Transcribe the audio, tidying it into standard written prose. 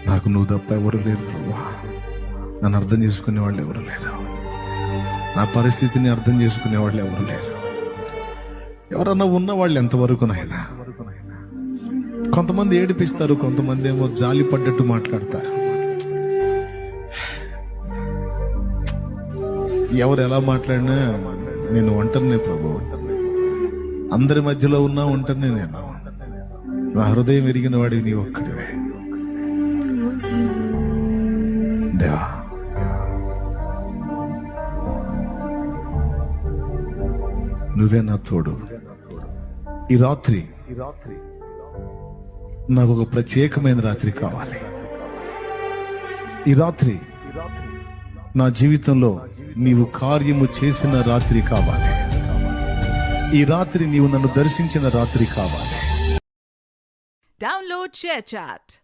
నాకు నువ్వు తప్ప ఎవరు లేరు ప్రభువా. నన్ను అర్థం చేసుకునే వాళ్ళు ఎవరు లేరు. నా పరిస్థితిని అర్థం చేసుకునే వాళ్ళు ఎవరు లేరు. ఎవరన్నా ఉన్న వాళ్ళు ఎంతవరకునైనా. కొంతమంది ఏడిపిస్తారు, కొంతమంది ఏమో జాలి పడ్డట్టు మాట్లాడతారు. ఎవరు ఎలా మాట్లాడినా నేను ఒంటరినే ప్రభు. అందరి మధ్యలో ఉన్నా ఒంటరినే నేను. నా హృదయం ఎరిగిన వాడివి నీ ఒక్కడివే దేవా. నువ్వే నా తోడు. ఈ రాత్రి నాకు ఒక ప్రత్యేకమైన రాత్రి కావాలి. ఈ రాత్రి నా జీవితంలో నీవు కార్యము చేసిన రాత్రి కావాలి. ఈ రాత్రి నీవు నన్ను దర్శించిన రాత్రి కావాలి. Download ShareChat.